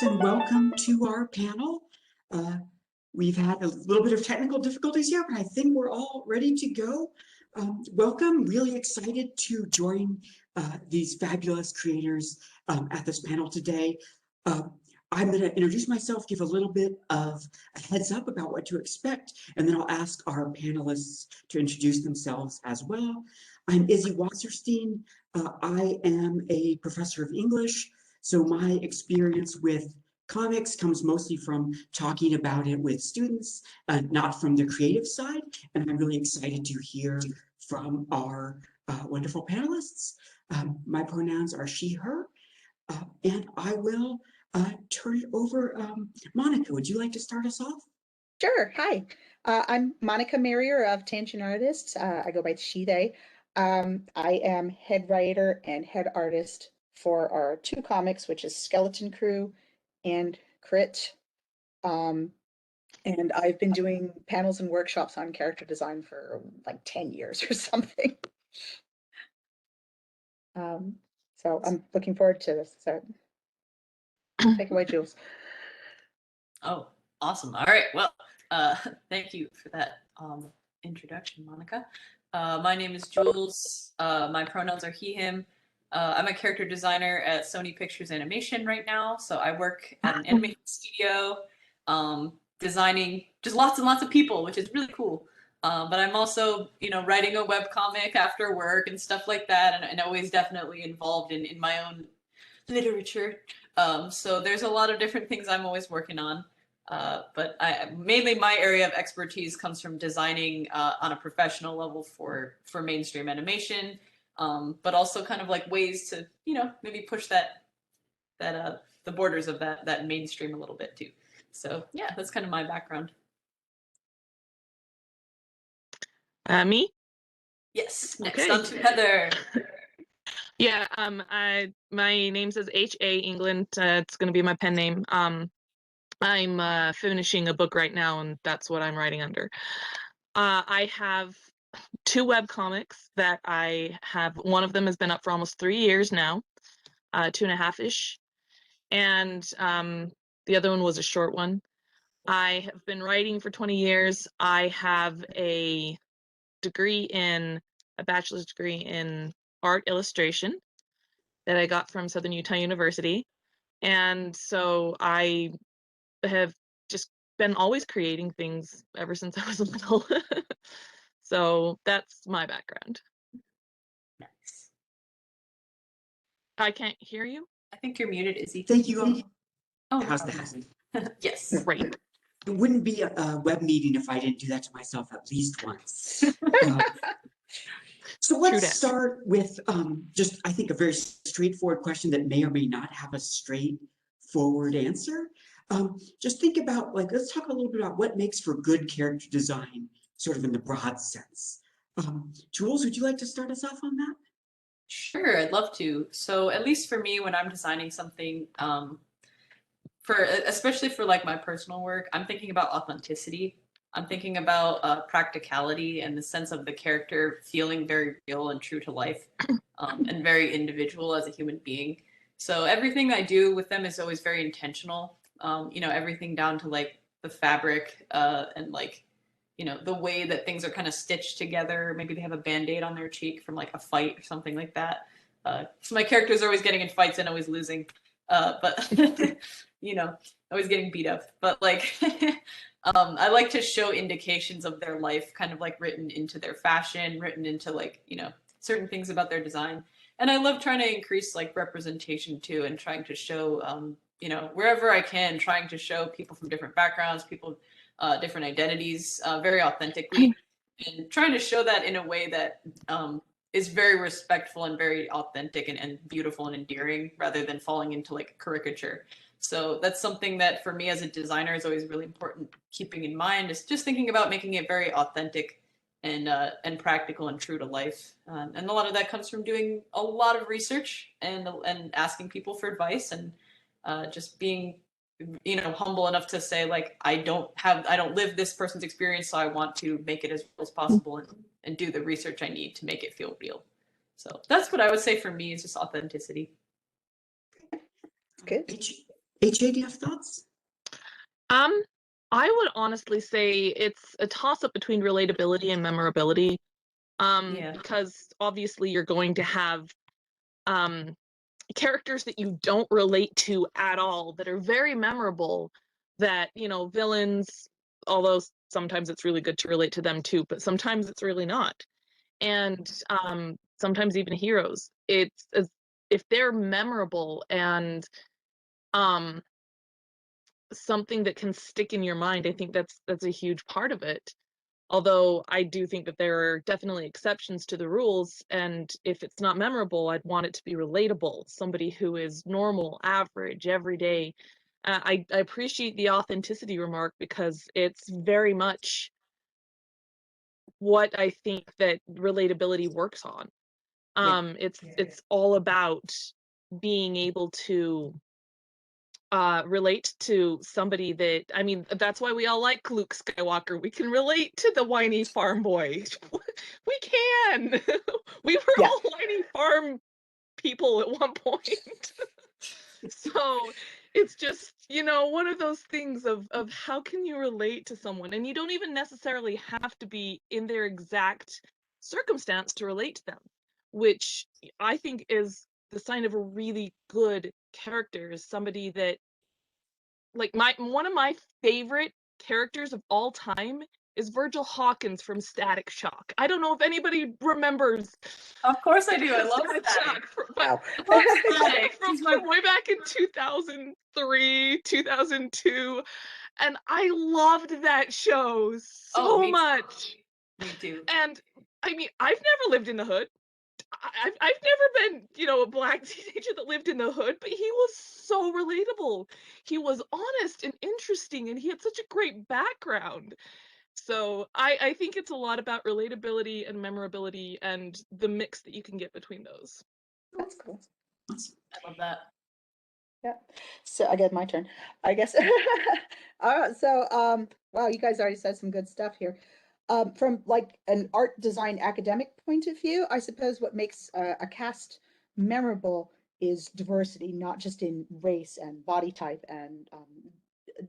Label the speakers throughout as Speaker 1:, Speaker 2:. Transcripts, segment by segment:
Speaker 1: Yes, and welcome to our panel. Uh, we've had a little bit of technical difficulties here, but I think we're all ready to go. Welcome, really excited to join these fabulous creators at this panel today. I'm going to introduce myself, give a little bit of a heads up about what to expect, and then I'll ask our panelists to introduce themselves as well. I'm Izzy Wasserstein. I am a professor of English, so my experience with comics comes mostly from talking about it with students, not from the creative side, and I'm really excited to hear from our wonderful panelists. My pronouns are she, her, and I will turn it over. Monica, would you like to start us off?
Speaker 2: Sure. Hi, I'm Monica Marrier of Tangent Artists. I go by she, they. I am head writer and head artist for our two comics, which is Skeleton Crew and Crit. And I've been doing panels and workshops on character design for like 10 years or something. So I'm looking forward to this. So take away, Jules.
Speaker 3: Oh, awesome. All right. Well, thank you for that introduction, Monica. My name is Jules. My pronouns are he, him. I'm a character designer at Sony Pictures Animation right now. So I work at an animation studio, designing just lots and lots of people, which is really cool. But I'm also, writing a webcomic after work and stuff like that, and always definitely involved in my own literature. So there's a lot of different things I'm always working on. But mainly my area of expertise comes from designing on a professional level for mainstream animation, but also kind of like ways to, maybe push the borders of that mainstream a little bit too. So yeah, that's kind of my background.
Speaker 4: Me?
Speaker 3: Yes. Next
Speaker 4: Okay.
Speaker 3: on to Heather.
Speaker 4: Yeah. My name says H.A. England. It's going to be my pen name. I'm finishing a book right now, and that's what I'm writing under. I have two web comics that I have. One of them has been up for almost 3 years now, 2.5-ish, and the other one was a short one. I have been writing for 20 years. I have a bachelor's degree in art illustration that I got from Southern Utah University. And so I have just been always creating things ever since I was little. So that's my background.
Speaker 3: Nice.
Speaker 4: I can't hear you.
Speaker 3: I think you're muted, Izzy.
Speaker 1: Thank you.
Speaker 3: Oh,
Speaker 1: How's that?
Speaker 3: yes.
Speaker 4: Great.
Speaker 1: It wouldn't be a web meeting if I didn't do that to myself at least once. So let's start with just, I think, a very straightforward question that may or may not have a straightforward answer. Just think about, let's talk a little bit about what makes for good character design, sort of in the broad sense. Jules, would you like to start us off on that?
Speaker 3: Sure, I'd love to. So at least for me, when I'm designing something, especially for like my personal work, I'm thinking about authenticity. I'm thinking about practicality and the sense of the character feeling very real and true to life, and very individual as a human being. So everything I do with them is always very intentional. Everything down to like the fabric, and like, the way that things are kind of stitched together. Maybe they have a band-aid on their cheek from like a fight or something like that. So my characters are always getting in fights and always losing. But always getting beat up. But like, I like to show indications of their life, kind of like written into their fashion, written into like, certain things about their design. And I love trying to increase like representation too, and trying to show, wherever I can, trying to show people from different backgrounds, people, different identities, very authentically, and trying to show that in a way that is very respectful and very authentic and beautiful and endearing, rather than falling into like caricature. So that's something that for me as a designer is always really important keeping in mind, is just thinking about making it very authentic and practical and true to life. And a lot of that comes from doing a lot of research and asking people for advice, and just being, humble enough to say, like, I don't live this person's experience, so I want to make it as real as possible and do the research I need to make it feel real. So that's what I would say for me, is just authenticity.
Speaker 2: Good.
Speaker 1: HA, do you have thoughts?
Speaker 4: I would honestly say it's a toss-up between relatability and memorability.
Speaker 3: Yeah.
Speaker 4: Because obviously you're going to have characters that you don't relate to at all that are very memorable, that, you know, villains, although sometimes it's really good to relate to them too, but sometimes it's really not. And sometimes even heroes. It's as if they're memorable and um something that can stick in your mind, I think that's a huge part of it. Although I do think that there are definitely exceptions to the rules, and if it's not memorable, I'd want it to be relatable, somebody who is normal, average, everyday. I appreciate the authenticity remark because it's very much what I think that relatability works on.
Speaker 3: Yeah.
Speaker 4: It's all about being able to relate to somebody that, I mean, that's why we all like Luke Skywalker. We can relate to the whiny farm boy. We can. We were
Speaker 2: Yeah.
Speaker 4: all whiny farm people at one point. So it's just, you know, one of those things of how can you relate to someone? And you don't even necessarily have to be in their exact circumstance to relate to them, which I think is the sign of a really good character, is somebody that, like, my one of my favorite characters of all time is Virgil Hawkins from Static Shock. I don't know if anybody remembers
Speaker 3: Of course I do. I love
Speaker 4: Static
Speaker 3: Static.
Speaker 4: Shock, but
Speaker 2: Wow.
Speaker 3: I love Static.
Speaker 4: from,
Speaker 3: She's my
Speaker 4: from way back in 2003, 2002, and I loved that show
Speaker 3: Oh,
Speaker 4: so
Speaker 3: me too.
Speaker 4: much.
Speaker 3: Me too.
Speaker 4: And I mean, I've never lived in the hood. I've never been, you know, a black teenager that lived in the hood, but he was so relatable. He was honest and interesting, and he had such a great background. So I think it's a lot about relatability and memorability and the mix that you can get between those.
Speaker 2: That's cool.
Speaker 1: Awesome.
Speaker 3: I love that.
Speaker 2: Yeah. So I guess my turn, I guess. Wow, you guys already said some good stuff here. From like an art design academic point of view, I suppose what makes a cast memorable is diversity, not just in race and body type and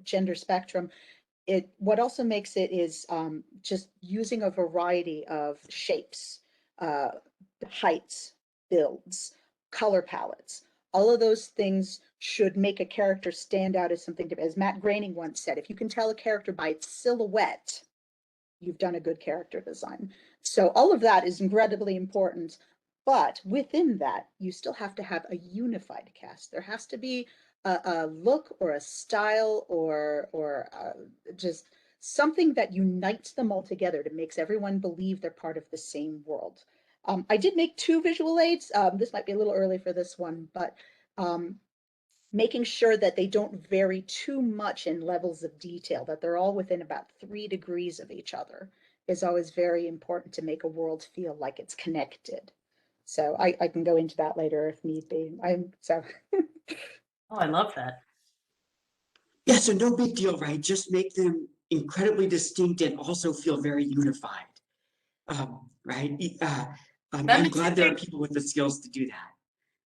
Speaker 2: gender spectrum. What also makes it is just using a variety of shapes, uh, heights, builds, color palettes. All of those things should make a character stand out as something as Matt Groening once said, if you can tell a character by its silhouette, you've done a good character design. So all of that is incredibly important. But within that, you still have to have a unified cast. There has to be a look or a style or just something that unites them all together to makes everyone believe they're part of the same world. I did make two visual aids. This might be a little early for this one, but um, making sure that they don't vary too much in levels of detail, that they're all within about 3 degrees of each other is always very important to make a world feel like it's connected. So I can go into that later if need be.
Speaker 3: Oh, I love that.
Speaker 1: Yeah, so no big deal, right? Just make them incredibly distinct and also feel very unified, right?
Speaker 3: That
Speaker 1: I'm
Speaker 3: makes me
Speaker 1: glad there are
Speaker 3: think.
Speaker 1: people with the skills to do that.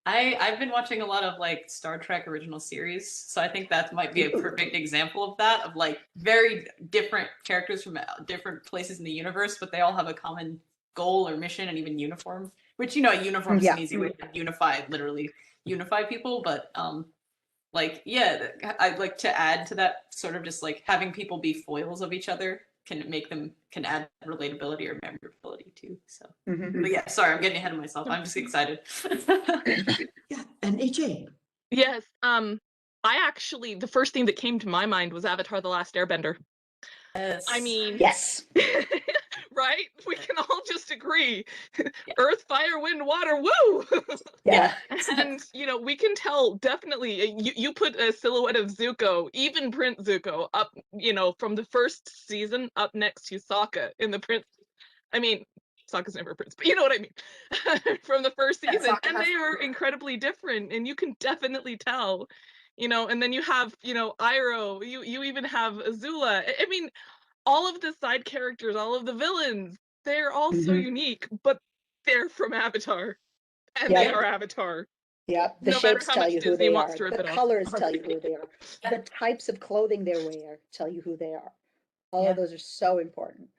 Speaker 3: I've been watching a lot of like Star Trek original series, so I think that might be a perfect example of that, of like very different characters from different places in the universe, but they all have a common goal or mission and even uniform. Which, you know, a uniform is an
Speaker 2: Yeah.
Speaker 3: easy way to unify, literally unify people, but like, yeah, I'd like to add to that, sort of just like having people be foils of each other can add relatability or memorability too. So,
Speaker 2: Mhm.
Speaker 3: but yeah, sorry, I'm getting ahead of myself. I'm just excited.
Speaker 1: Yeah, and AJ.
Speaker 4: Yes, I actually, the first thing that came to my mind was Avatar: The Last Airbender.
Speaker 3: Yes.
Speaker 4: I mean,
Speaker 2: Yes.
Speaker 4: right? We can all just agree.
Speaker 3: Yeah.
Speaker 4: Earth, fire, wind, water, woo!
Speaker 2: Yeah.
Speaker 4: And, you know, we can tell definitely, you put a silhouette of Zuko, even Prince Zuko, up, you know, from the first season up next to Sokka in the Prince. I mean, Sokka's never a prince, but you know what I mean. From the first
Speaker 3: Yeah,
Speaker 4: season.
Speaker 3: Sokka
Speaker 4: And
Speaker 3: has
Speaker 4: they are
Speaker 3: to be
Speaker 4: incredibly different, and you can definitely tell. You know, and then you have, you know, Iroh, you even have Azula. I mean, all of the side characters, all of the villains, they're all so
Speaker 2: Mhm.
Speaker 4: unique, but they're from Avatar, and they
Speaker 2: Yep.
Speaker 4: are Avatar.
Speaker 2: Yeah, the
Speaker 4: No matter
Speaker 2: shapes
Speaker 4: how
Speaker 2: tell
Speaker 4: much
Speaker 2: you who
Speaker 4: Disney
Speaker 2: they
Speaker 4: wants
Speaker 2: are.
Speaker 4: to rip
Speaker 2: The
Speaker 4: it off.
Speaker 2: colors tell you who they are. The types of clothing they wear tell you who they are. All of those are so important.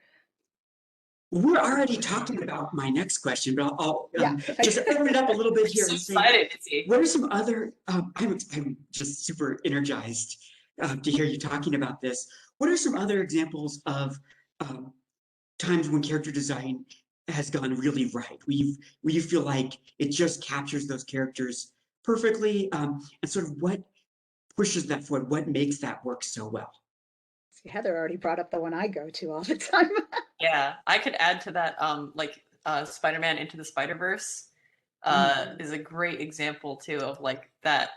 Speaker 1: We're already talking about my next question, but I'll
Speaker 2: Yeah.
Speaker 1: just open it up a little bit here
Speaker 3: So
Speaker 1: and say,
Speaker 3: excited to see.
Speaker 1: what are some other, I'm just super energized to hear you talking about this. What are some other examples of um, times when character design has gone really right, where you feel like it just captures those characters perfectly, and sort of what pushes that forward, what makes that work so well?
Speaker 2: See, Heather already brought up the one I go to all the time.
Speaker 3: Yeah, I could add to that, like Spider-Man Into the Spider-Verse is a great example too of like that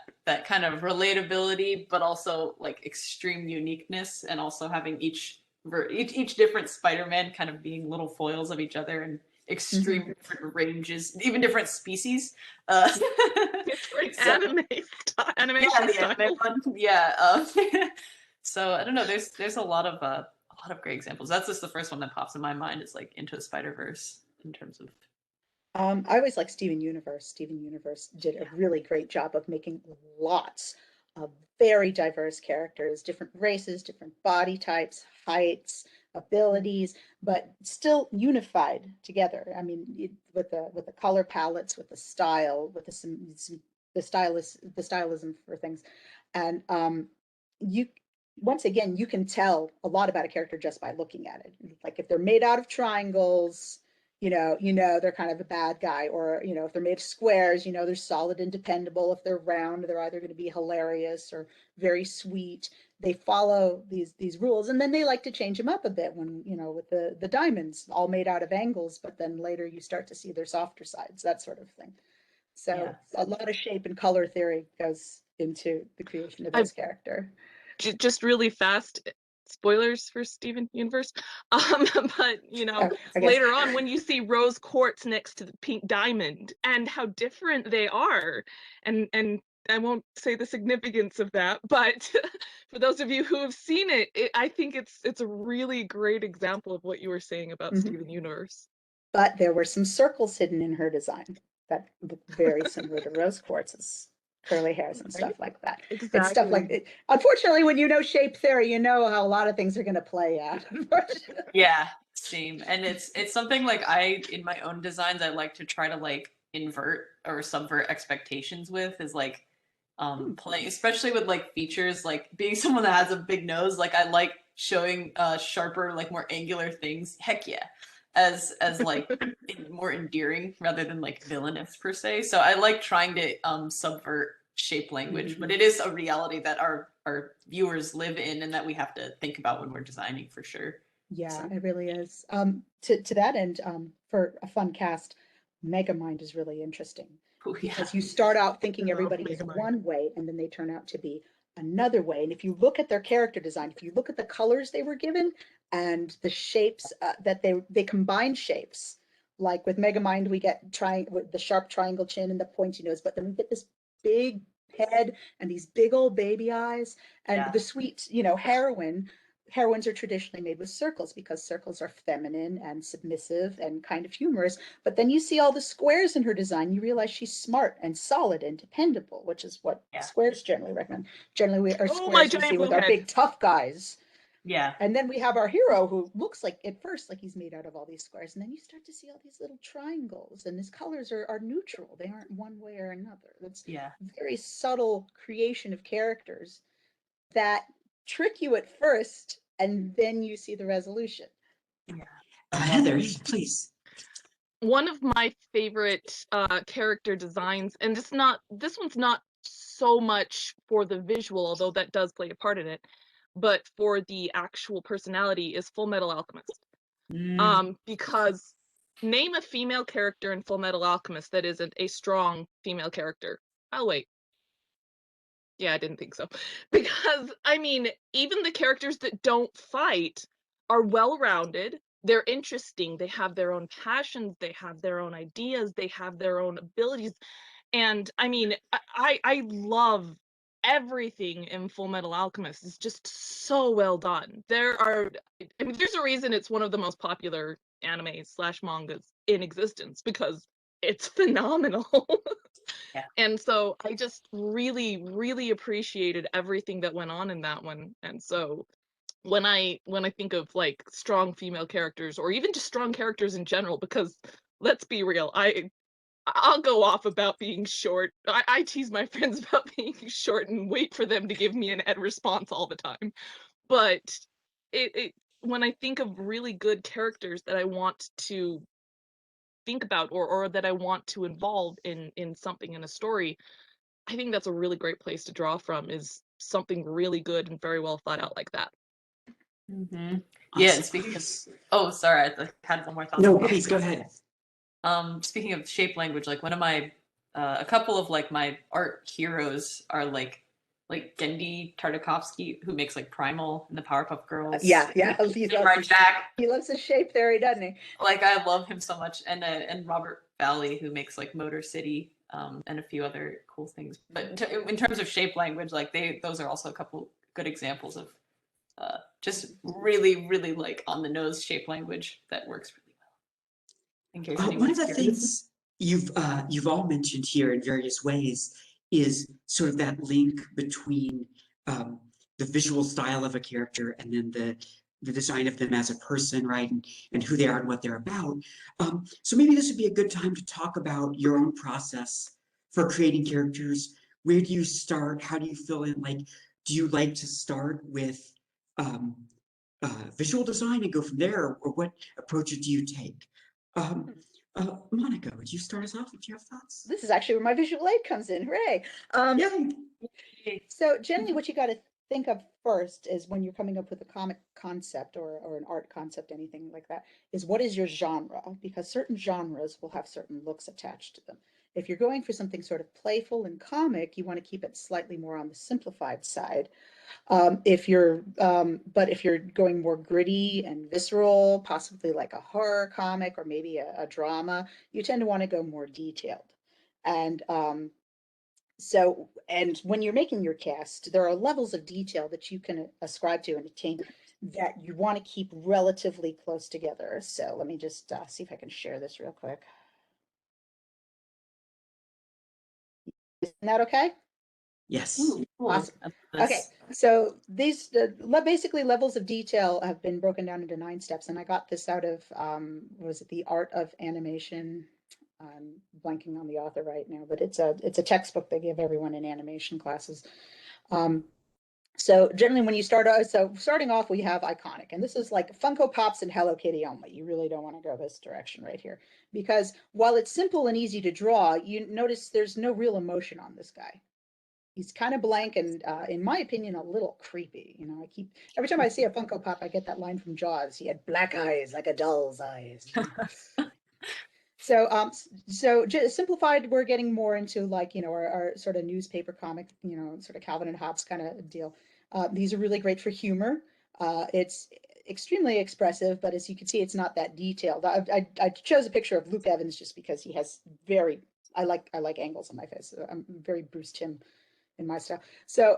Speaker 3: kind of relatability, but also like extreme uniqueness, and also having each different Spider-Man kind of being little foils of each other and extreme different ranges, even different species.
Speaker 4: It's great
Speaker 3: So
Speaker 4: animation
Speaker 3: yeah, the
Speaker 4: style.
Speaker 3: anime one, yeah. So I don't know. There's a lot of great examples. That's just the first one that pops in my mind. Is like Into the Spider-Verse in terms of
Speaker 2: I always like Steven Universe. Steven Universe did a really great job of making lots of very diverse characters, different races, different body types, heights, abilities, but still unified together. I mean, with the color palettes, with the style, with the stylism for things, and you once again you can tell a lot about a character just by looking at it. Like if they're made out of triangles, they're kind of a bad guy, or if they're made of squares, they're solid and dependable. If they're round, they're either going to be hilarious or very sweet. They follow these rules, and then they like to change them up a bit when with the diamonds all made out of angles, but then later you start to see their softer sides, that sort of thing. So
Speaker 3: yeah.
Speaker 2: a lot of shape and color theory goes into the creation of
Speaker 4: I
Speaker 2: this character.
Speaker 4: just really fast spoilers for Steven Universe. But
Speaker 2: Oh, I guess.
Speaker 4: later on when you see rose quartz next to the pink diamond and how different they are, and I won't say the significance of that, but for those of you who have seen it, I think it's a really great example of what you were saying about
Speaker 2: Mhm.
Speaker 4: Steven Universe.
Speaker 2: But there were some circles hidden in her design that look very similar to rose quartz's curly hairs and stuff
Speaker 4: Right?
Speaker 2: like that. It's stuff
Speaker 4: Exactly.
Speaker 2: like it. Unfortunately, when you know shape theory, you know how a lot of things are going to play out. Unfortunately.
Speaker 3: Yeah, same. And it's something like in my own designs I like to try to like invert or subvert expectations with, is like playing, especially with like features, like being someone that has a big nose, like I like showing sharper, like more angular things. Heck yeah. As like more endearing rather than like villainous per se. So I like trying to subvert shape language, but it is a reality that our viewers live in and that we have to think about when we're designing for sure.
Speaker 2: Yeah,
Speaker 3: So
Speaker 2: it really is. To that end, for a fun cast, Megamind is really interesting
Speaker 3: oh, yeah.
Speaker 2: because you start out thinking
Speaker 4: I love
Speaker 2: everybody is
Speaker 4: Megamind.
Speaker 2: one way, and then they turn out to be another way. And if you look at their character design, if you look at the colors they were given and the shapes that they combine shapes, like with Megamind, we get with the sharp triangle chin and the pointy nose, but then we get this big head and these big old baby eyes, and
Speaker 3: Yeah.
Speaker 2: the sweet, heroines are traditionally made with circles because circles are feminine and submissive and kind of humorous. But then you see all the squares in her design, you realize she's smart and solid and dependable, which is what
Speaker 3: Yeah.
Speaker 2: squares generally recommend. Generally, we are
Speaker 4: Oh, my
Speaker 2: squares we see
Speaker 4: giant
Speaker 2: with
Speaker 4: blue
Speaker 2: our
Speaker 4: head.
Speaker 2: big tough guys.
Speaker 3: Yeah.
Speaker 2: And then we have our hero who looks like at first like he's made out of all these squares. And then you start to see all these little triangles, and his colors are neutral. They aren't one way or another. That's
Speaker 3: Yeah.
Speaker 2: very subtle creation of characters that trick you at first, and then you see the resolution.
Speaker 3: Yeah.
Speaker 1: Heather, please.
Speaker 4: One of my favorite character designs, and this one's not so much for the visual, although that does play a part in it, but for the actual personality, is Full Metal Alchemist. Because name a female character in Full Metal Alchemist that isn't a strong female character. Oh wait. Yeah, I didn't think so. Because I mean, even the characters that don't fight are well-rounded. They're interesting. They have their own passions. They have their own ideas. They have their own abilities. And I mean, I love everything in Full Metal Alchemist. It's just so well done. I mean, there's a reason it's one of the most popular anime slash mangas in existence, because it's phenomenal.
Speaker 3: Yeah.
Speaker 4: And so I just really, really appreciated everything that went on in that one. And so when I think of like strong female characters, or even just strong characters in general, because let's be real, I'll go off about being short. I tease my friends about being short and wait for them to give me an ed response all the time. But it when I think of really good characters that I want to think about, or that I want to involve in something in a story, I think that's a really great place to draw from, is something really good and very well thought out like that.
Speaker 3: Mm-hmm. Yeah, and speaking of, oh, sorry, I had one more thought.
Speaker 1: No, please go ahead.
Speaker 3: Speaking of shape language, like one of my, a couple of like my art heroes are like Gendy Tartakovsky, who makes like Primal and the Powerpuff Girls.
Speaker 2: Yeah,
Speaker 3: Samurai Jack.
Speaker 2: he loves his shape theory, doesn't he?
Speaker 3: Like I love him so much, and Robert Valley, who makes like Motor City, and a few other cool things. But in terms of shape language, like those are also a couple good examples of just really, really like on the nose shape language that works really well. In case
Speaker 1: One
Speaker 3: anyone's
Speaker 1: of the
Speaker 3: curious.
Speaker 1: things you've all mentioned here in various ways is sort of that link between the visual style of a character and then the design of them as a person, right, and who they are and what they're about. So maybe this would be a good time to talk about your own process for creating characters. Where do you start? How do you fill in? Like, do you like to start with visual design and go from there, or what approaches do you take? Um, Monica, would you start us off if you have thoughts?
Speaker 2: This is actually where my visual aid comes in. Hooray! So generally, what you got to think of first is when you're coming up with a comic concept or an art concept, anything like that, is what is your genre? Because certain genres will have certain looks attached to them. If you're going for something sort of playful and comic, you want to keep it slightly more on the simplified side. But if you're going more gritty and visceral, possibly like a horror comic or maybe a drama, you tend to want to go more detailed. And and when you're making your cast, there are levels of detail that you can ascribe to and attain that you want to keep relatively close together. So let me just see if I can share this real quick. Isn't that okay?
Speaker 1: Yes.
Speaker 3: Ooh, cool.
Speaker 2: Awesome. Okay, so these basically levels of detail have been broken down into 9 steps, and I got this out of was it The Art of Animation? I'm blanking on the author right now, but it's a textbook they give everyone in animation classes. So generally, when you start out, so starting off, we have iconic, and this is like Funko Pops and Hello Kitty only. You really don't want to go this direction right here, because while it's simple and easy to draw, you notice there's no real emotion on this guy. He's kind of blank and, in my opinion, a little creepy. You know, every time I see a Funko Pop, I get that line from Jaws. He had black eyes like a doll's eyes. So just simplified, we're getting more into like, our sort of newspaper comic, sort of Calvin and Hobbes kind of deal. These are really great for humor. It's extremely expressive, but as you can see, it's not that detailed. I chose a picture of Luke Evans just because he has I like angles on my face. So I'm very Bruce Timm in my style. So,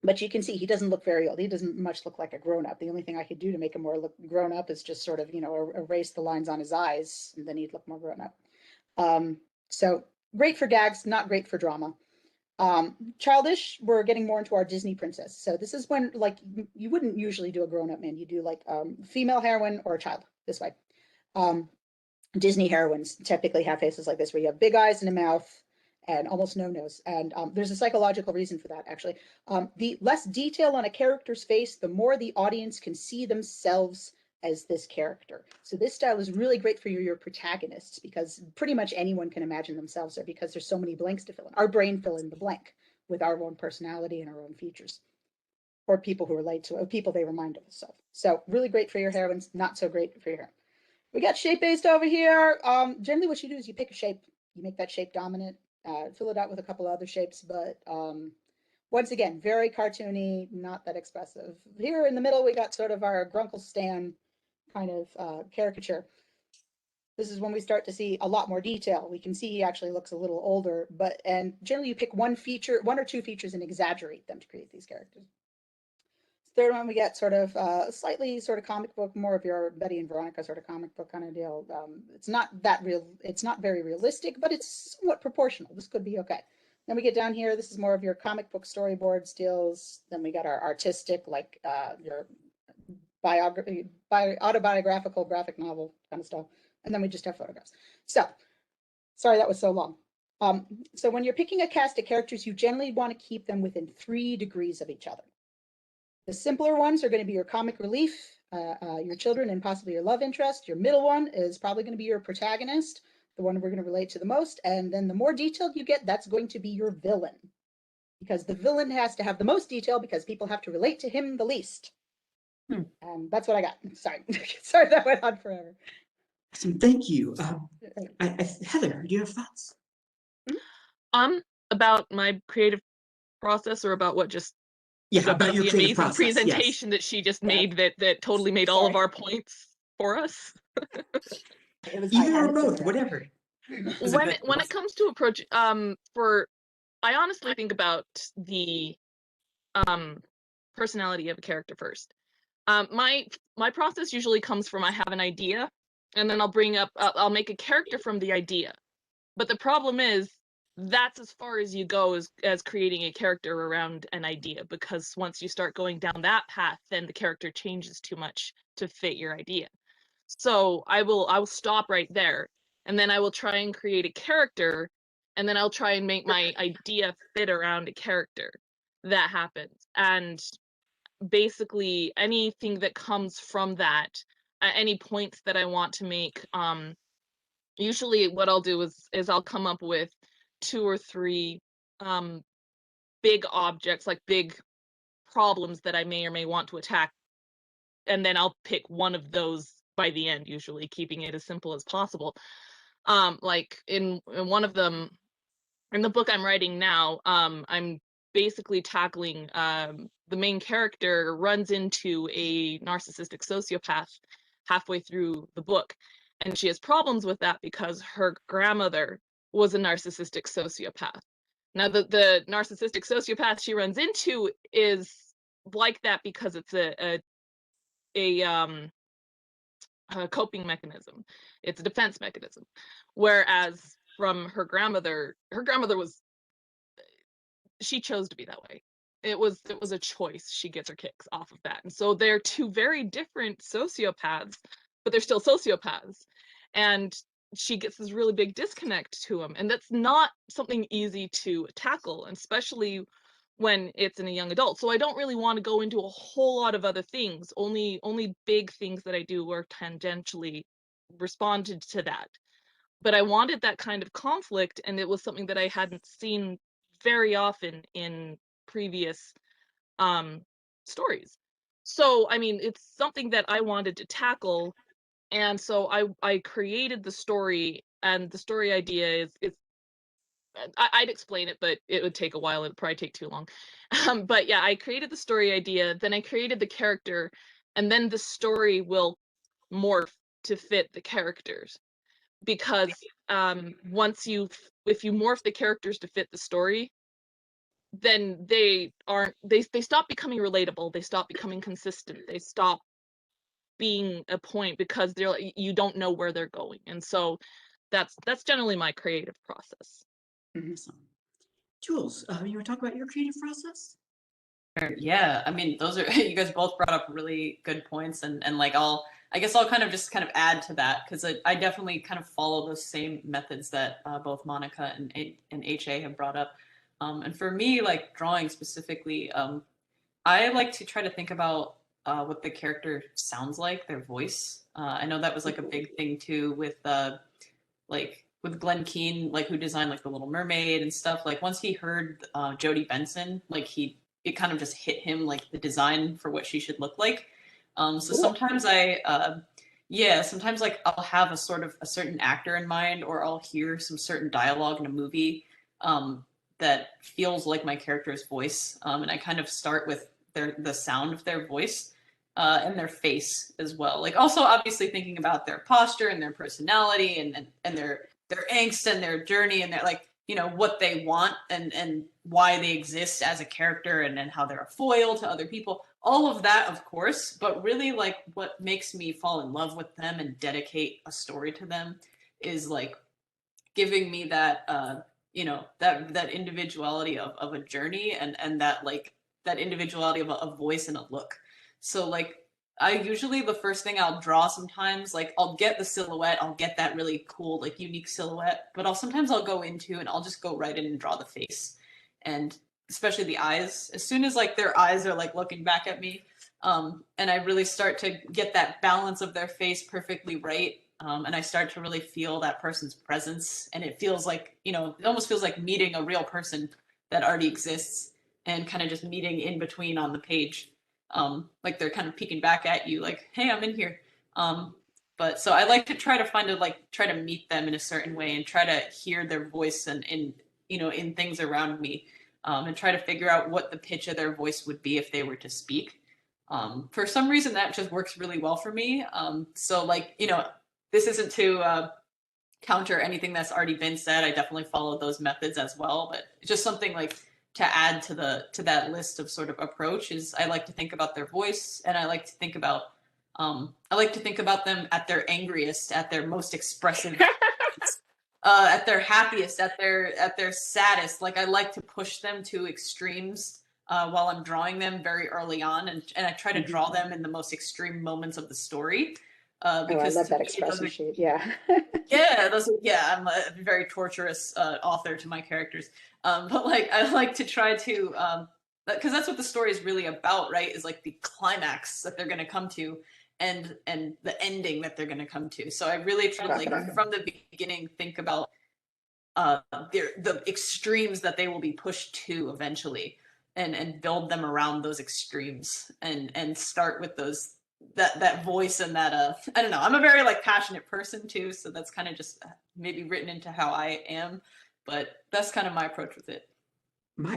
Speaker 2: but you can see he doesn't look very old. He doesn't much look like a grown up. The only thing I could do to make him more look grown up is just sort of, erase the lines on his eyes, and then he'd look more grown up. So great for gags, not great for drama. Childish, we're getting more into our Disney princess. So this is when, like, you wouldn't usually do a grown up man. You do like female heroine or a child this way. Disney heroines typically have faces like this, where you have big eyes and a mouth and almost no nose. And there's a psychological reason for that, actually. The less detail on a character's face, the more the audience can see themselves as this character. So this style is really great for your protagonists, because pretty much anyone can imagine themselves there, because there's so many blanks to fill in. Our brain fill in the blank with our own personality and our own features, or people who relate to it, people they remind us of. So really great for your heroines, not so great for your hero. We got shape based over here. Generally what you do is you pick a shape, you make that shape dominant, fill it out with a couple other shapes, but once again, very cartoony, not that expressive. Here in the middle, we got sort of our Grunkle Stan kind of caricature. This is when we start to see a lot more detail. We can see he actually looks a little older, and generally you pick one or two features and exaggerate them to create these characters. third one we get sort of slightly sort of comic book, more of your Betty and Veronica sort of comic book kind of deal. It's not that real, it's not very realistic, but it's somewhat proportional. This could be okay. Then we get down here, this is more of your comic book storyboards deals. Then we got our artistic, like your biography, autobiographical graphic novel kind of stuff. And then we just have photographs. So, sorry that was so long. So when you're picking a cast of characters, you generally want to keep them within 3 degrees of each other. The simpler ones are going to be your comic relief, your children, and possibly your love interest. Your middle one is probably going to be your protagonist, the one we're going to relate to the most. And then the more detailed you get, that's going to be your villain, because the villain has to have the most detail because people have to relate to him the least. And that's what I got. Sorry. Sorry that went on forever.
Speaker 1: Awesome, thank you. Heather, do you have thoughts?
Speaker 4: About my creative process, or about what just
Speaker 1: About your
Speaker 4: the
Speaker 1: creative
Speaker 4: amazing
Speaker 1: process,
Speaker 4: presentation that she just made that totally made all of our points for us?
Speaker 1: Either or both, whatever.
Speaker 4: When it comes to approach, I honestly think about the personality of a character first. My process usually comes from I have an idea, and then I'll make a character from the idea. But the problem is that's as far as you go as creating a character around an idea, because once you start going down that path, then the character changes too much to fit your idea. So I will stop right there, and then I will try and create a character, and then I'll try and make my idea fit around a character. That happens. And basically anything that comes from that, any points that I want to make, usually what I'll do is I'll come up with 2 or 3 big objects, like big problems that I may or may want to attack, and then I'll pick one of those by the end, usually keeping it as simple as possible. Like in one of them, in the book I'm writing now, I'm basically tackling the main character runs into a narcissistic sociopath halfway through the book, and she has problems with that because her grandmother was a narcissistic sociopath. Now the narcissistic sociopath she runs into is like that because it's a coping mechanism. It's a defense mechanism. Whereas from her grandmother was, she chose to be that way. It was a choice. She gets her kicks off of that. And so they're 2 very different sociopaths, but they're still sociopaths. And she gets this really big disconnect to them. And that's not something easy to tackle, especially when it's in a young adult. So I don't really want to go into a whole lot of other things. Only big things that I do are tangentially responded to that. But I wanted that kind of conflict, and it was something that I hadn't seen very often in previous stories. So I mean, it's something that I wanted to tackle, and so I created the story, and the story idea is I'd explain it, but it would take a while. It'd probably take too long. But yeah, I created the story idea, then I created the character, and then the story will morph to fit the characters. Because if you morph the characters to fit the story, then they stop becoming relatable. They stop becoming consistent. They stop being a point because they're like, you don't know where they're going. And so that's generally my creative process.
Speaker 1: Awesome. Jules, you want to talk about your creative process?
Speaker 3: Yeah, I mean, those are you guys both brought up really good points, and like I guess I'll kind of add to that, because I definitely kind of follow those same methods that both Monica and HA have brought up. And for me, like drawing specifically, I like to try to think about what the character sounds like, their voice. I know that was like a big thing too with like with Glenn Keane, like who designed like the Little Mermaid and stuff. Like once he heard Jodie Benson, like it kind of just hit him, like the design for what she should look like. So sometimes sometimes like I'll have a certain actor in mind, or I'll hear some certain dialogue in a movie that feels like my character's voice, and I kind of start with the sound of their voice and their face as well. Like also obviously thinking about their posture and their personality and their angst and their journey and their, like, you know, what they want and why they exist as a character, and how they're a foil to other people. all of that, of course, but really like what makes me fall in love with them and dedicate a story to them is like giving me that that individuality of a journey and that like that individuality of a voice and a look. So like I usually the first thing I'll draw sometimes like I'll get the silhouette, I'll get that really cool like unique silhouette, but I'll go into and I'll just go right in and draw the face. And especially the eyes, as soon as like their eyes are like looking back at me, and I really start to get that balance of their face perfectly right, and I start to really feel that person's presence, and it feels like it almost feels like meeting a real person that already exists, and kind of just meeting in between on the page, like they're kind of peeking back at you, like, "Hey, I'm in here." But so I like to try to find a like try to meet them in a certain way and try to hear their voice and in in things around me, and try to figure out what the pitch of their voice would be if they were to speak. For some reason, that just works really well for me. So like this isn't to counter anything that's already been said. I definitely follow those methods as well, but it's just something like to add to that list of sort of approach is I like to think about their voice, and I like to think about them at their angriest, at their most expressive, at their happiest, at their saddest. Like I like to push them to extremes while I'm drawing them very early on, and I try to draw them in the most extreme moments of the story.
Speaker 2: Oh, I
Speaker 3: Because
Speaker 2: love
Speaker 3: to
Speaker 2: that
Speaker 3: me, it
Speaker 2: expression
Speaker 3: doesn't
Speaker 2: sheet. Yeah.
Speaker 3: yeah, I'm a very torturous author to my characters. But like, I like to try to, because that's what the story is really about, right? Is like the climax that they're going to come to, and the ending that they're going to come to. So I really try to like from the beginning think about the extremes that they will be pushed to eventually, and build them around those extremes, and start with those that voice and that I don't know, I'm a very like passionate person too, so that's kind of just maybe written into how I am, but that's kind of my approach with it.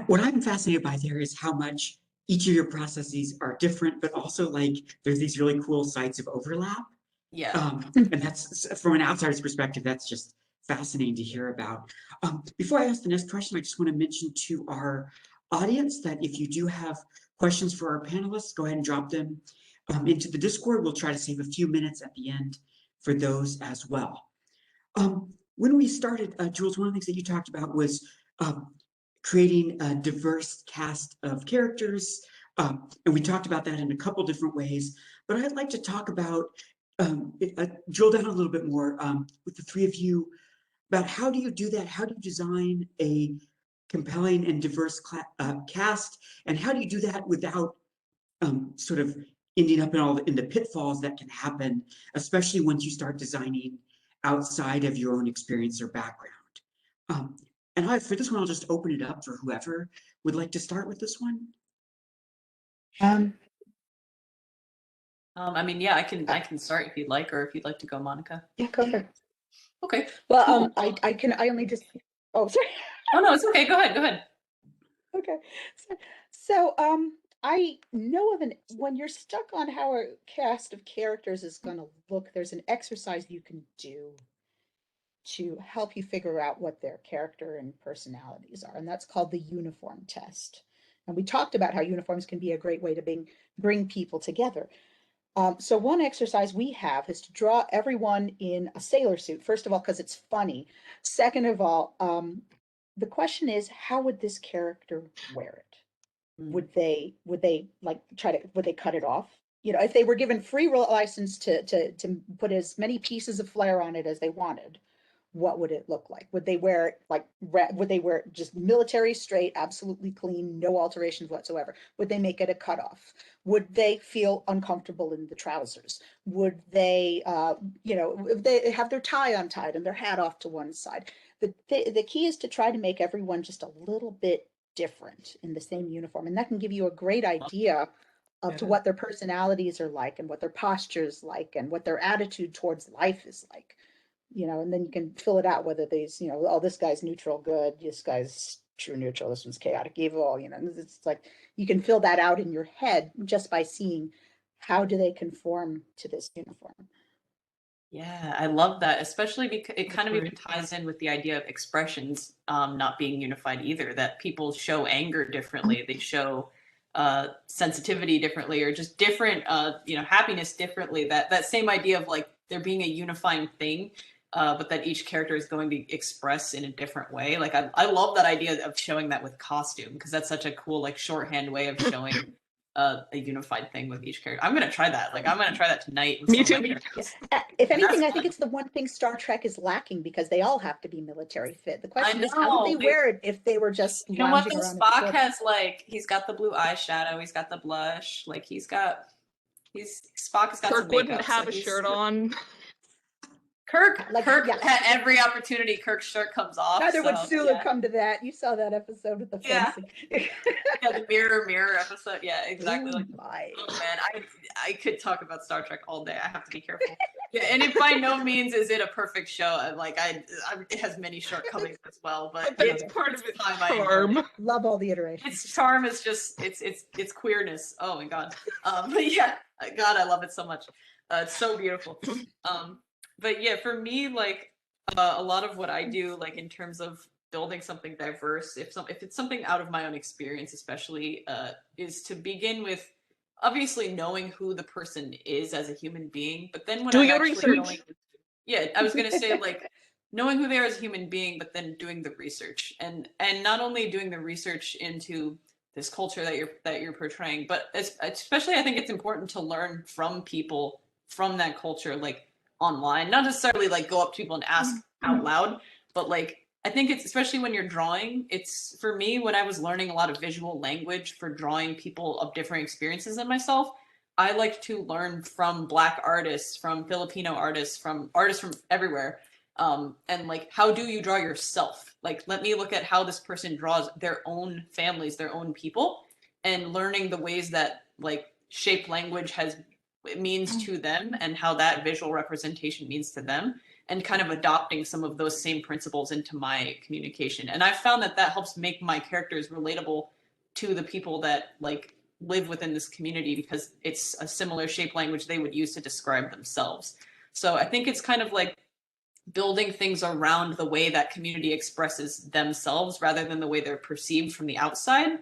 Speaker 1: What I'm fascinated by there is how much each of your processes are different, but also like there's these really cool sites of overlap.
Speaker 3: Yeah.
Speaker 1: And that's from an outsider's perspective, that's just fascinating to hear about. Before I ask the next question, I just want to mention to our audience that if you do have questions for our panelists, go ahead and drop them into the Discord. We'll try to save a few minutes at the end for those as well. When we started, Jules, one of the things that you talked about was creating a diverse cast of characters. And we talked about that in a couple different ways, but I'd like to talk about, drill down a little bit more with the three of you about how do you do that? How do you design a compelling and diverse cast? And how do you do that without sort of ending up in the pitfalls that can happen, especially once you start designing outside of your own experience or background? Um, for this one, I'll just open it up for whoever would like to start with this one.
Speaker 2: Um,
Speaker 3: I mean, yeah, I can start if you'd like, or if you'd like to go, Monica.
Speaker 2: yeah, go for it.
Speaker 3: Okay.
Speaker 2: Well,
Speaker 3: Cool.
Speaker 2: I only just, oh, sorry.
Speaker 3: Oh no, it's okay. Go ahead. Go ahead.
Speaker 2: Okay. So, I know of when you're stuck on how a cast of characters is going to look, there's an exercise you can do to help you figure out what their character and personalities are, and that's called the uniform test. And we talked about how uniforms can be a great way to bring people together. So one exercise we have is to draw everyone in a sailor suit, first of all, because it's funny. Second of all, the question is, how would this character wear it? Would they like would they cut it off? If they were given free license to put as many pieces of flair on it as they wanted, what would it look like? Would they wear it like would they wear it just military straight, absolutely clean, no alterations whatsoever? Would they make it a cutoff? Would they feel uncomfortable in the trousers? Would they if they have their tie untied and their hat off to one side? The key is to try to make everyone just a little bit different in the same uniform, and that can give you a great idea of to what their personalities are like, and what their postures like, and what their attitude towards life is like. And then you can fill it out whether these, oh, this guy's neutral good, this guy's true neutral, this one's chaotic evil. It's like you can fill that out in your head just by seeing how do they conform to this uniform.
Speaker 3: Yeah, I love that, especially because it kind of even ties in with the idea of expressions not being unified either, that people show anger differently. They show sensitivity differently, or just different, happiness differently. That same idea of like there being a unifying thing, but that each character is going to express in a different way. Like I love that idea of showing that with costume, because that's such a cool like shorthand way of showing a unified thing with each character. I'm gonna try that. Like I'm gonna try that tonight with
Speaker 4: Me
Speaker 3: some of my
Speaker 4: too.
Speaker 3: characters.
Speaker 2: If anything,
Speaker 3: That's
Speaker 2: I think it's the one thing Star Trek is lacking, because they all have to be military fit. The
Speaker 3: I
Speaker 2: question is, how would they
Speaker 3: know.
Speaker 2: wear it if they were just
Speaker 3: You know what?
Speaker 2: lounging
Speaker 3: The
Speaker 2: around in
Speaker 3: Spock
Speaker 2: shorts?
Speaker 3: has like he's got the blue eyeshadow, he's got the blush, like Spock has got some
Speaker 4: Kirk wouldn't
Speaker 3: makeup.
Speaker 4: have
Speaker 3: So
Speaker 4: a shirt on.
Speaker 3: Kirk,
Speaker 2: Like,
Speaker 3: Kirk
Speaker 2: yeah.
Speaker 3: at every opportunity, Kirk's shirt comes off.
Speaker 2: Neither would
Speaker 3: so,
Speaker 2: Sulu
Speaker 3: yeah.
Speaker 2: come to that. You saw that episode with the
Speaker 3: Yeah.
Speaker 2: fencing.
Speaker 3: Yeah, the mirror episode. Yeah, exactly.
Speaker 2: Oh
Speaker 3: Like,
Speaker 2: my.
Speaker 3: oh man, I could talk about Star Trek all day. I have to be careful. Yeah, and it by no means is it a perfect show. And like it has many shortcomings as well, but
Speaker 4: It's
Speaker 3: it's
Speaker 4: part of its
Speaker 3: fine. I enjoy
Speaker 4: charm.
Speaker 3: it.
Speaker 2: Love all the iterations.
Speaker 3: Its charm is just it's queerness. Oh my god. But yeah, God, I love it so much. It's so beautiful. But yeah, for me, like a lot of what I do, like in terms of building something diverse, if it's something out of my own experience, especially, is to begin with obviously knowing who the person is as a human being, but then when
Speaker 4: Do
Speaker 3: I'm
Speaker 4: your
Speaker 3: actually
Speaker 4: research.
Speaker 3: going, yeah, I was gonna say like knowing who they are as a human being, but then doing the research, and not only doing the research into this culture that you're portraying, but especially I think it's important to learn from people from that culture, like online, not necessarily like go up to people and ask out loud, but like I think it's especially when you're drawing, it's for me when I was learning a lot of visual language for drawing people of different experiences than myself, I like to learn from Black artists, from Filipino artists, from artists from everywhere. And like, how do you draw yourself? Like, let me look at how this person draws their own families, their own people, and learning the ways that like shape language has it means to them, and how that visual representation means to them, and kind of adopting some of those same principles into my communication. And I've found that helps make my characters relatable to the people that like live within this community, because it's a similar shape language they would use to describe themselves. So I think it's kind of like building things around the way that community expresses themselves rather than the way they're perceived from the outside.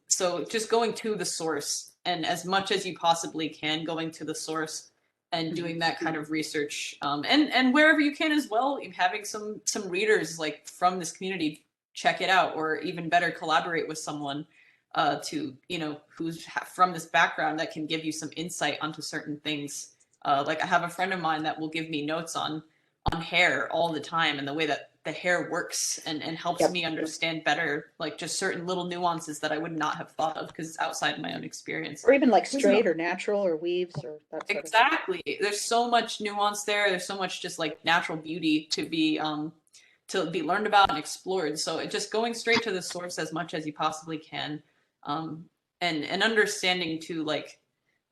Speaker 3: So just going to the source, and as much as you possibly can, going to the source and doing that kind of research, and wherever you can as well, having some readers like from this community check it out, or even better, collaborate with someone to who's from this background that can give you some insight onto certain things. Like I have a friend of mine that will give me notes on hair all the time, and the way that the hair works, and helps me understand better like just certain little nuances that I would not have thought of because it's outside my own experience.
Speaker 2: Or even like straight or natural or weaves or that sort
Speaker 3: Exactly. There's so much nuance there. There's so much just like natural beauty to be learned about and explored. So it just going straight to the source as much as you possibly can, and understanding too like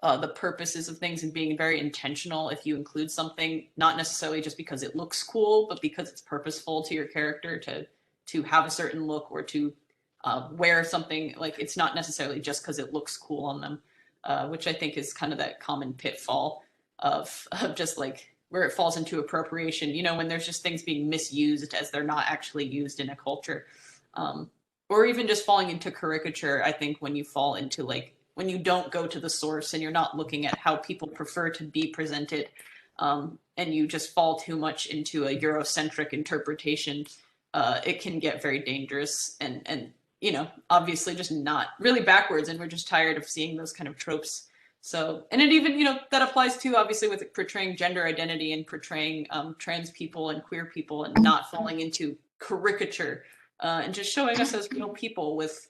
Speaker 3: the purposes of things, and being very intentional if you include something, not necessarily just because it looks cool, but because it's purposeful to your character to have a certain look, or to wear something. Like it's not necessarily just because it looks cool on them, which I think is kind of that common pitfall of just like where it falls into appropriation, when there's just things being misused as they're not actually used in a culture, or even just falling into caricature. I think when you fall into like, when you don't go to the source and you're not looking at how people prefer to be presented, and you just fall too much into a Eurocentric interpretation, it can get very dangerous, and obviously just not really backwards, and we're just tired of seeing those kind of tropes. So, and it even, that applies to obviously with portraying gender identity and portraying trans people and queer people, and not falling into caricature, and just showing us as real people with,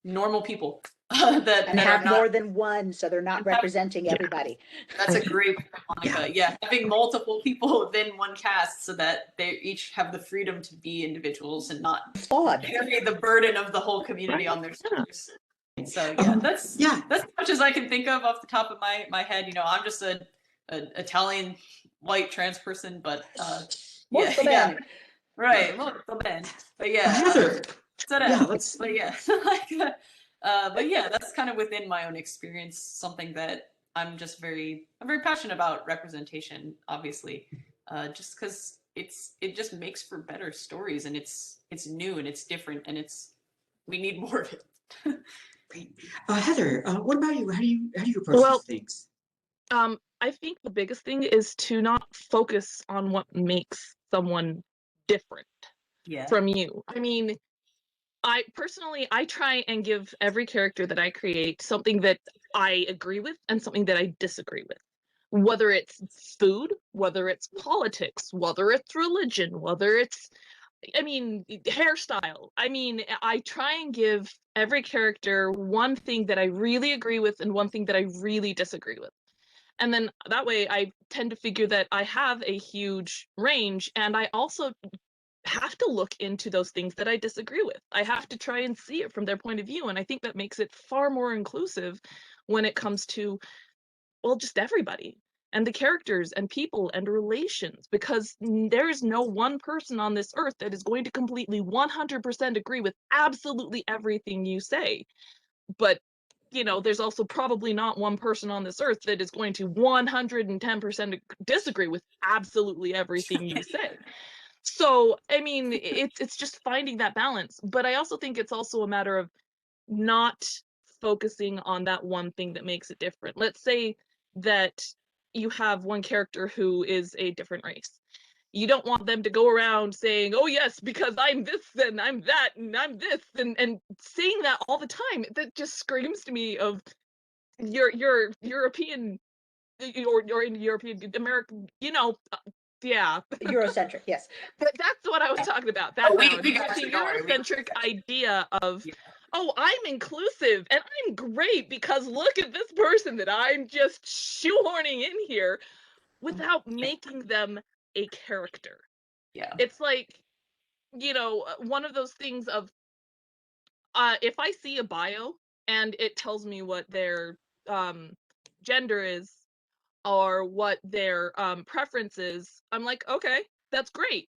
Speaker 3: normal people that
Speaker 2: have
Speaker 3: are not,
Speaker 2: more than one, so they're not representing everybody.
Speaker 3: That's a great point, Monica. Yeah, having multiple people within one cast so that they each have the freedom to be individuals and not
Speaker 2: Flawed.
Speaker 3: carry the burden of the whole community on their shoulders. So yeah, that's as much as I can think of off the top of my head. I'm just an Italian white trans person, but yeah, right, molto bene. But yeah,
Speaker 1: Heather.
Speaker 3: but yeah, like, but yeah, that's kind of within my own experience. Something that I'm very passionate about representation. Obviously, just because it just makes for better stories, and it's new and it's different, and we need more of it.
Speaker 1: Great. Heather, what about you? How do you approach
Speaker 4: Well,
Speaker 1: these things?
Speaker 4: I think the biggest thing is to not focus on what makes someone different
Speaker 3: Yeah.
Speaker 4: from you. I mean, I personally, I try and give every character that I create something that I agree with and something that I disagree with. Whether it's food, whether it's politics, whether it's religion, whether it's, I mean, hairstyle. I mean, I try and give every character one thing that I really agree with and one thing that I really disagree with. And then that way I tend to figure that I have a huge range, and I also have to look into those things that I disagree with. I have to try and see it from their point of view. And I think that makes it far more inclusive when it comes to, well, just everybody and the characters and people and relations, because there is no one person on this earth that is going to completely 100% agree with absolutely everything you say. But there's also probably not one person on this earth that is going to 110% disagree with absolutely everything you say. So, I mean, it's just finding that balance. But I also think it's also a matter of not focusing on that one thing that makes it different. Let's say that you have one character who is a different race. You don't want them to go around saying, "Oh yes, because I'm this and I'm that and I'm this," and saying that all the time. That just screams to me of your European, or in European American, yeah.
Speaker 2: Eurocentric, yes.
Speaker 4: That's what I was talking about.
Speaker 3: Oh,
Speaker 4: That
Speaker 3: we
Speaker 4: the
Speaker 3: got you. Don't worry.
Speaker 4: Eurocentric idea of,
Speaker 3: Yeah.
Speaker 4: oh, I'm inclusive and I'm great because look at this person that I'm just shoehorning in here without making them a character.
Speaker 3: Yeah.
Speaker 4: It's like, one of those things of, if I see a bio and it tells me what their um, gender is or what their preference is, I'm like, okay, that's great.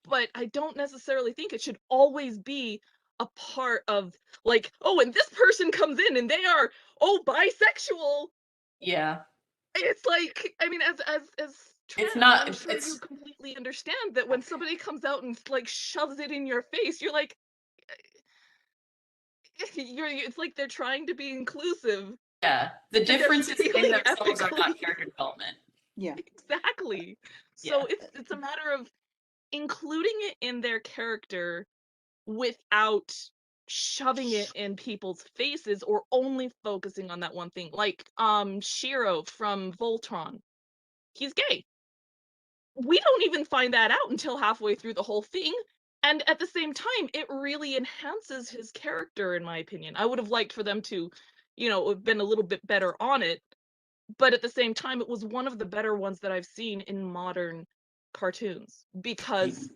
Speaker 4: But I don't necessarily think it should always be a part of, like, oh, and this person comes in and they are, oh, bisexual.
Speaker 3: Yeah.
Speaker 4: It's like, I mean, as
Speaker 3: It's
Speaker 4: trans,
Speaker 3: not.
Speaker 4: I'm sure you
Speaker 3: It's
Speaker 4: completely understand that when somebody comes out and like shoves it in your face, you're like, it's like they're trying to be inclusive
Speaker 3: yeah. The
Speaker 4: and they're
Speaker 3: differences in
Speaker 4: failing
Speaker 3: themselves are not
Speaker 4: epically.
Speaker 3: character development.
Speaker 2: Yeah.
Speaker 4: Exactly.
Speaker 3: Yeah.
Speaker 4: So it's a matter of including it in their character without shoving it in people's faces or only focusing on that one thing. Like Shiro from Voltron. He's gay. We don't even find that out until halfway through the whole thing. And at the same time, it really enhances his character, in my opinion. I would have liked for them to, have been a little bit better on it. But at the same time, it was one of the better ones that I've seen in modern cartoons because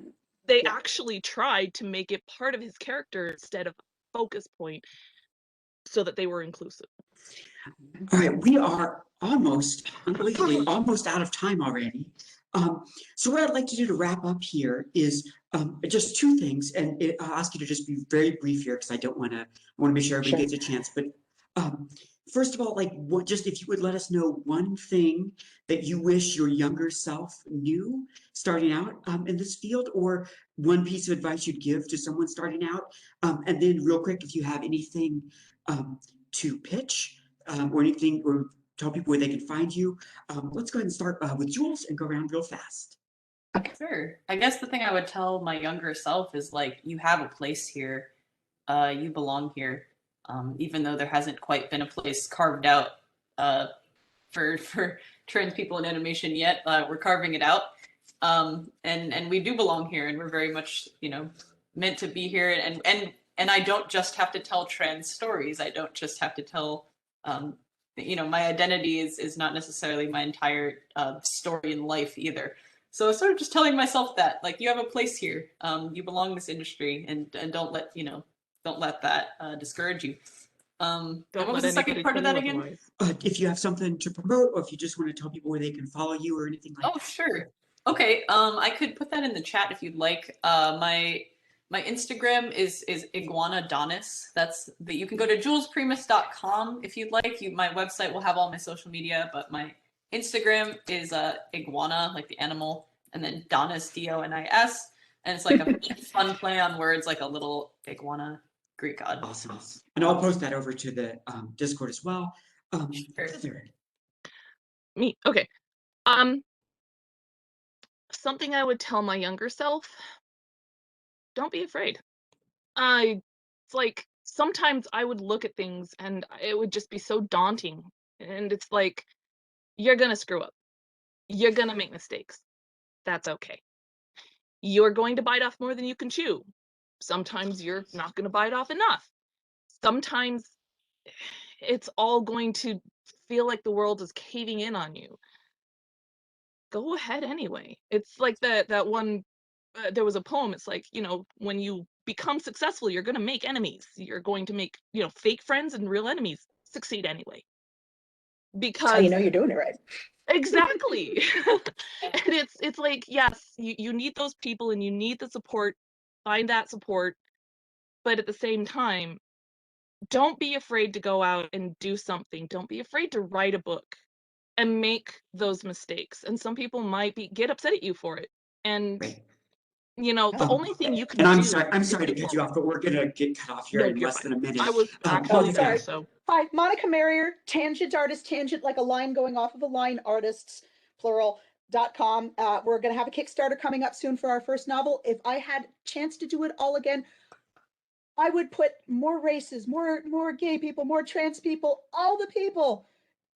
Speaker 4: they
Speaker 1: Yeah.
Speaker 4: actually tried to make it part of his character instead of a focus point so that they were inclusive.
Speaker 1: All right, we are almost, unbelievably, almost out of time already. So what I'd like to do to wrap up here is just two things, and I'll ask you to just be very brief here because I want to make sure everybody
Speaker 2: Sure.
Speaker 1: gets a chance. But first of all, like, just if you would let us know one thing that you wish your younger self knew starting out in this field, or one piece of advice you'd give to someone starting out, and then real quick, if you have anything to pitch or anything, or tell people where they can find you. Let's go ahead and start with Jules and go around real fast.
Speaker 3: Sure. I guess the thing I would tell my younger self is like, you have a place here. You belong here. Even though there hasn't quite been a place carved out for trans people in animation yet, we're carving it out. And we do belong here, and we're very much meant to be here. And I don't just have to tell trans stories. I don't just have to tell my identity is not necessarily my entire story in life either. So sort of just telling myself that, like, you have a place here, you belong in this industry, and don't let that discourage you. And
Speaker 4: Don't
Speaker 3: what was
Speaker 4: let
Speaker 3: the second
Speaker 4: anybody
Speaker 3: part
Speaker 4: tell
Speaker 3: of
Speaker 4: you
Speaker 3: that again?
Speaker 4: otherwise.
Speaker 1: If you have something to promote, or if you just want to tell people where they can follow you or anything like
Speaker 3: Oh, sure. Okay. I could put that in the chat if you'd like. My Instagram is iguanadonis. That's that. You can go to julesprimus.com if you'd like. My website will have all my social media, but my Instagram is iguana, like the animal, and then Donis, Donis, and it's like a fun play on words, like a little iguana Greek god.
Speaker 1: Awesome. And I'll post that over to the Discord as well.
Speaker 3: Sure.
Speaker 1: Heather.
Speaker 4: Me. Okay. Something I would tell my younger self, don't be afraid. It's like sometimes I would look at things and it would just be so daunting. And it's like, you're gonna screw up. You're gonna make mistakes. That's okay. You're going to bite off more than you can chew. Sometimes you're not gonna bite off enough. Sometimes it's all going to feel like the world is caving in on you. Go ahead anyway. It's like that one there was a poem. It's like, when you become successful, you're going to make enemies. You're going to make, fake friends and real enemies succeed anyway.
Speaker 2: That's how you
Speaker 4: Because
Speaker 2: know you're doing it right.
Speaker 4: exactly. And it's like, yes, you need those people and you need the support. Find that support. But at the same time, don't be afraid to go out and do something. Don't be afraid to write a book and make those mistakes. And some people might get upset at you for it. And
Speaker 1: Right.
Speaker 4: the only thing you can
Speaker 1: And
Speaker 4: do.
Speaker 1: I'm sorry to cut you off, but we're gonna get cut off here
Speaker 4: No,
Speaker 1: in
Speaker 4: you're
Speaker 1: less
Speaker 4: fine.
Speaker 1: than a minute.
Speaker 4: I was actually
Speaker 1: Monica.
Speaker 4: there, so.
Speaker 2: Hi, Monica Marrier, tangent artist, tangent like a line going off of a line, artists, plural.com. We're going to have a Kickstarter coming up soon for our first novel. If I had a chance to do it all again, I would put more races, more gay people, more trans people, all the people,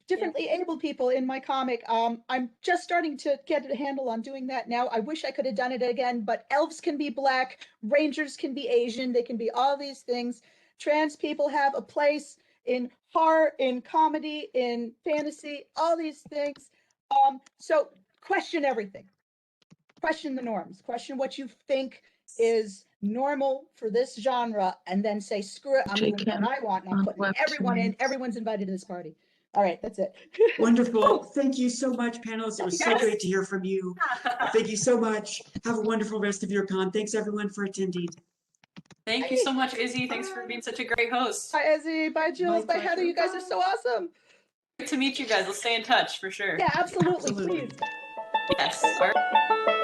Speaker 2: differently abled people in my comic. I'm just starting to get a handle on doing that now. I wish I could have done it again, but elves can be black, rangers can be Asian, they can be all these things. Trans people have a place in horror, in comedy, in fantasy, all these things. So question everything. Question the norms. Question what you think is normal for this genre, and then say, screw it, I'm doing what I want, and I'm putting everyone in. Everyone's invited to this party. All right, that's it.
Speaker 1: Wonderful. Thank you so much, panelists. It was so great to hear from you. Thank you so much. Have a wonderful rest of your con. Thanks everyone for attending.
Speaker 3: Thank you so much, Izzy. Thanks for being such a great host.
Speaker 2: Bye, Izzy. Bye, Jules. Bye, Heather. You guys are so awesome.
Speaker 3: Great to meet you guys. Let's stay in touch for sure.
Speaker 2: Yeah, absolutely.
Speaker 1: Absolutely.
Speaker 2: Please.
Speaker 3: Yes. All right.